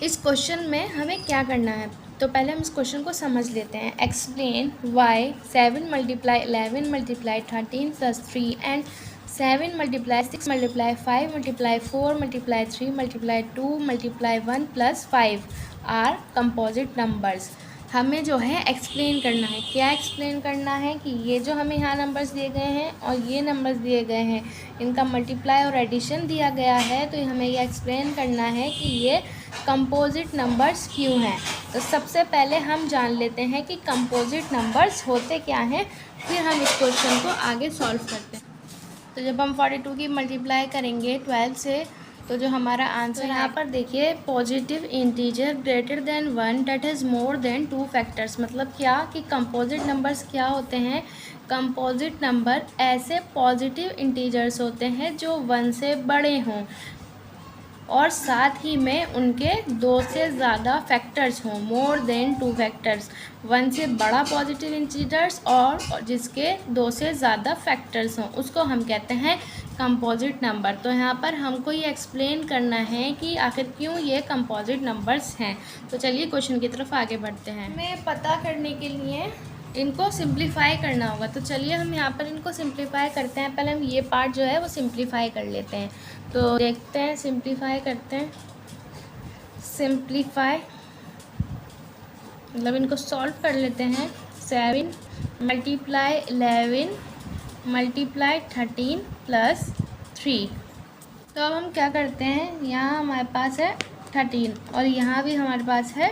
इस क्वेश्चन में हमें क्या करना है, तो पहले हम इस क्वेश्चन को समझ लेते हैं। Explain why 7 multiply 11 multiply 13 plus 3 and 7 multiply 6 multiply 5 multiply 4 multiply 3 multiply 2 multiply 1 plus 5 are composite numbers. हमें जो है एक्सप्लेन करना है। क्या एक्सप्लेन करना है कि ये जो हमें यहाँ नंबर्स दिए गए हैं और ये नंबर्स दिए गए हैं, इनका मल्टीप्लाई और एडिशन दिया गया है, तो हमें ये एक्सप्लेन करना है कि ये कंपोजिट नंबर्स क्यों हैं। तो सबसे पहले हम जान लेते हैं कि कंपोजिट नंबर्स होते क्या हैं, फिर हम इस क्वेश्चन को आगे सॉल्व करते हैं। तो जब हम 42 की मल्टीप्लाई करेंगे 12 से, तो जो हमारा आंसर तो यहाँ पर देखिए, positive integer greater than 1 that has more than 2 factors. मतलब क्या कि कंपोजिट नंबर्स क्या होते हैं। कंपोजिट नंबर ऐसे पॉजिटिव इंटीजर्स होते हैं जो 1 से बड़े हों और साथ ही में उनके 2 से ज़्यादा फैक्टर्स हों, मोर देन 2 फैक्टर्स। 1 से बड़ा पॉजिटिव इंटीजर्स और जिसके 2 से ज़्यादा फैक्टर्स हों, उसको हम कहते हैं कंपोजिट नंबर। तो यहाँ पर हमको ये एक्सप्लेन करना है कि आखिर क्यों ये कंपोजिट नंबर्स हैं। तो चलिए क्वेश्चन की तरफ आगे बढ़ते हैं। हमें पता करने के लिए इनको सिंप्लीफाई करना होगा। तो चलिए हम यहाँ पर इनको सिंप्लीफाई करते हैं। पहले हम ये पार्ट जो है वो सिंप्लीफाई कर लेते हैं। तो देखते हैं, सिंप्लीफाई करते हैं। सिंप्लीफाई मतलब इनको सॉल्व कर लेते हैं। 7 मल्टीप्लाई 11 मल्टीप्लाई 13 प्लस 3। तो अब हम क्या करते हैं, यहाँ हमारे पास है 13 और यहाँ भी हमारे पास है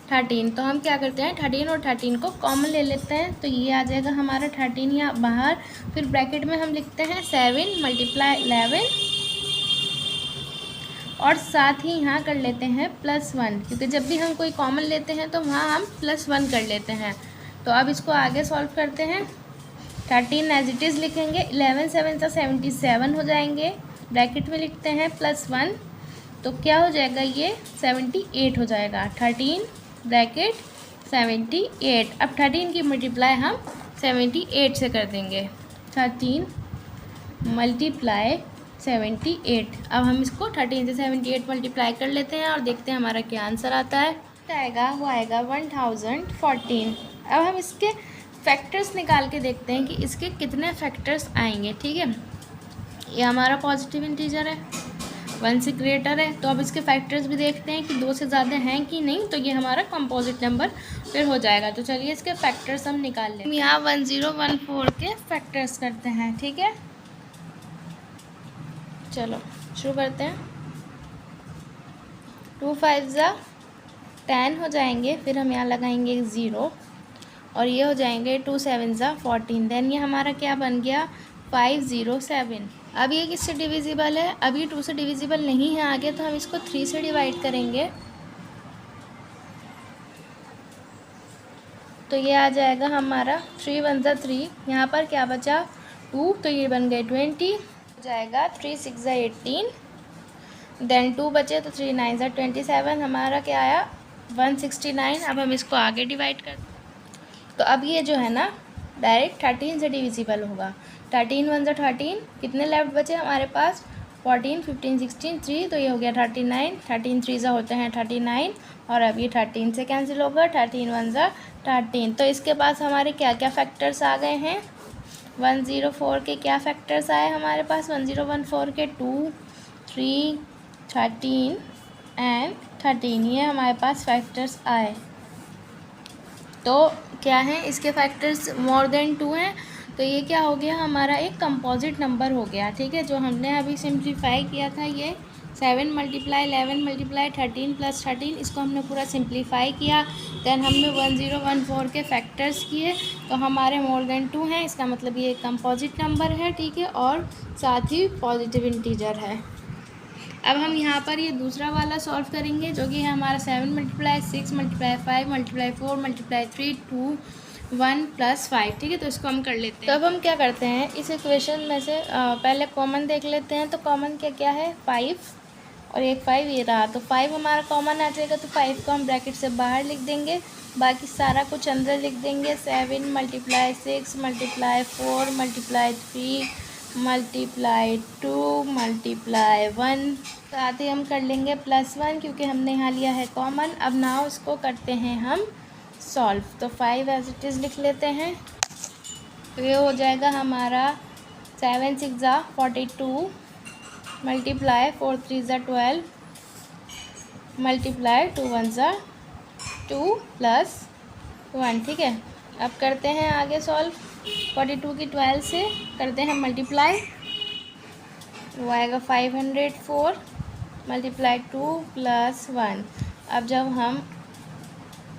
13। तो हम क्या करते हैं, 13 और 13 को कॉमन ले लेते हैं। तो ये आ जाएगा हमारा 13 यहाँ बाहर। फिर ब्रैकेट में हम लिखते हैं 7 मल्टीप्लाई 11 और साथ ही यहाँ कर लेते हैं +1, क्योंकि जब भी हम कोई कॉमन लेते हैं तो वहाँ हम +1 कर लेते हैं। तो अब इसको आगे सॉल्व करते हैं। 13 एज इट इज़ लिखेंगे, 11 7 से 77 हो जाएंगे। ब्रैकेट में लिखते हैं +1, तो क्या हो जाएगा, ये 78 हो जाएगा। 13 ब्रैकेट 78। अब 13 की मल्टीप्लाई हम 78 से कर देंगे। 13 मल्टीप्लाई 78। अब हम इसको 13 से 78 मल्टीप्लाई कर लेते हैं और देखते हैं हमारा क्या आंसर आता है। आएगा वो आएगा 1014। अब हम इसके फैक्टर्स निकाल के देखते हैं कि इसके कितने फैक्टर्स आएंगे। ठीक है, ये हमारा पॉजिटिव इंटीजर है, 1 से ग्रेटर है। तो अब इसके फैक्टर्स भी देखते हैं कि 2 से ज़्यादा हैं कि नहीं। तो ये हमारा कंपोजिट नंबर फिर हो जाएगा। तो चलिए इसके फैक्टर्स हम निकाल लें। हम यहाँ 1014 के फैक्टर्स करते हैं। ठीक है, चलो शुरू करते हैं। 2 5 ज़ा 10 हो जाएंगे। फिर हम यहाँ लगाएंगे 0 और ये हो जाएंगे 2 7 ज़ा 14। देन ये हमारा क्या बन गया, 507। अब ये किससे डिविजिबल है, अब ये 2 से डिविजिबल नहीं है आगे, तो हम इसको 3 से डिवाइड करेंगे। तो ये आ जाएगा हमारा 3 1 ज़ा 3। यहाँ पर क्या बचा, 2, तो ये बन गए 20 हो जाएगा। 3 6 ज़ा 18। देन 2 बचे तो 3 9 ज़ा 27। हमारा क्या आया, 169। अब हम इसको आगे डिवाइड कर, तो अब ये जो है ना डायरेक्ट 13 से डिविजिबल होगा। 13 1 ज़ा 13, कितने लेफ्ट बचे हमारे पास, 14 15 16 3, तो ये हो गया 39। 13 3 ज़ा होते हैं 39 और अब ये 13 से कैंसिल होगा। 13 1 ज़ा 13। तो इसके पास हमारे क्या क्या फैक्टर्स आ गए हैं, 104 के क्या फैक्टर्स आए हमारे पास, 1014 के 2 3 13 एंड 13, ये हमारे पास फैक्टर्स आए। तो क्या है, इसके फैक्टर्स मोर देन 2 हैं। तो ये क्या हो गया, हमारा एक कंपोजिट नंबर हो गया। ठीक है, जो हमने अभी सिंप्लीफाई किया था, ये 7 मल्टीप्लाई 11 मल्टीप्लाई 13 प्लस 13, इसको हमने पूरा सिंप्लीफाई किया। देन हमने 1014 के फैक्टर्स किए, तो हमारे मोर देन 2 हैं। इसका मतलब ये एक कंपोजिट नंबर है। ठीक है, और साथ ही पॉजिटिव इंटीजर है। अब हम यहाँ पर ये दूसरा वाला सॉल्व करेंगे, जो कि है हमारा 7 multiply 6 multiply 5 multiply 4 multiply 3 2 1 plus 5। ठीक है, तो इसको हम कर लेते हैं। तो अब हम क्या करते हैं, इस इक्वेशन में से पहले कॉमन देख लेते हैं। तो कॉमन क्या क्या है, 5 और एक 5 ये रहा। तो 5 हमारा कॉमन आ जाएगा, तो 5 को हम ब्रैकेट से बाहर लिख देंगे, बाकी सारा कुछ अंदर लिख देंगे। 7 multiply 6 multiply 4 multiply 3 multiply 2 multiply 1 साथ ही हम कर लेंगे +1 क्योंकि हमने यहाँ लिया है कॉमन। अब नाउ इसको करते हैं हम सॉल्व। तो 5 एज इट इज़ लिख लेते हैं। तो ये हो जाएगा हमारा 7 6 42 मल्टीप्लाई 4 3 12 मल्टीप्लाई 2 1 2 + 1। ठीक है, अब करते हैं आगे सॉल्व। 42 की 12 से करते हैं मल्टीप्लाई, वो आएगा 504 मल्टीप्लाई 2 + 1। अब जब हम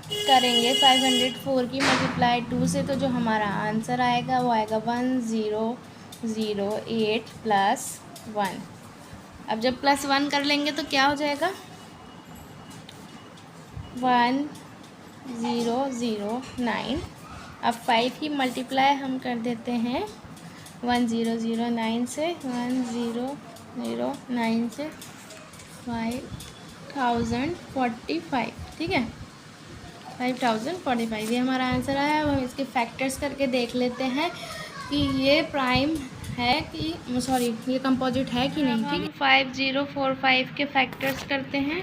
करेंगे 504 की मल्टीप्लाई 2 से तो जो हमारा आंसर आएगा वो आएगा 1008 + 1। अब जब +1 कर लेंगे तो क्या हो जाएगा 1009। अब 5 की मल्टीप्लाई हम कर देते हैं 1009 से 1009 से 5045। ठीक है, 5045 ये हमारा आंसर आया। अब हम इसके फैक्टर्स करके देख लेते हैं कि ये प्राइम है कि सॉरी ये कंपोजिट है कि नहीं। ठीक है, 5045 के फैक्टर्स करते हैं।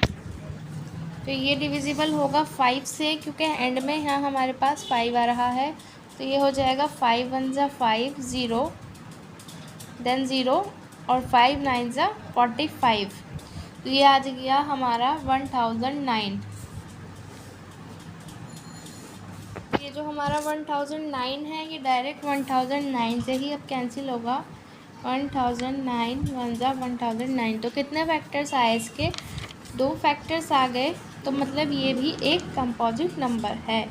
तो ये डिविजिबल होगा 5 से क्योंकि एंड में यहाँ हमारे पास 5 आ रहा है। तो ये हो जाएगा 5 1 5 0 देन 0 और 5 9 45। तो ये आ गया हमारा 1009। ये जो हमारा 1009 है ये डायरेक्ट 1009 से ही अब कैंसिल होगा। 1009 1 1009। तो कितने फैक्टर्स आए इसके, 2 फैक्टर्स आ गए। तो मतलब ये भी एक कंपोजिट नंबर है।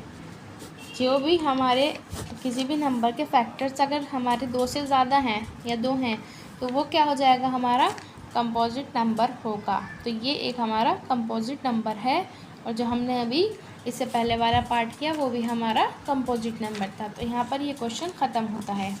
जो भी हमारे किसी भी नंबर के फैक्टर्स अगर हमारे 2 से ज़्यादा हैं या 2 हैं तो वो क्या हो जाएगा हमारा कंपोजिट नंबर होगा। तो ये एक हमारा कंपोजिट नंबर है। और जो हमने अभी इससे पहले वाला पार्ट किया वो भी हमारा कंपोजिट नंबर था। तो यहाँ पर ये क्वेश्चन ख़त्म होता है।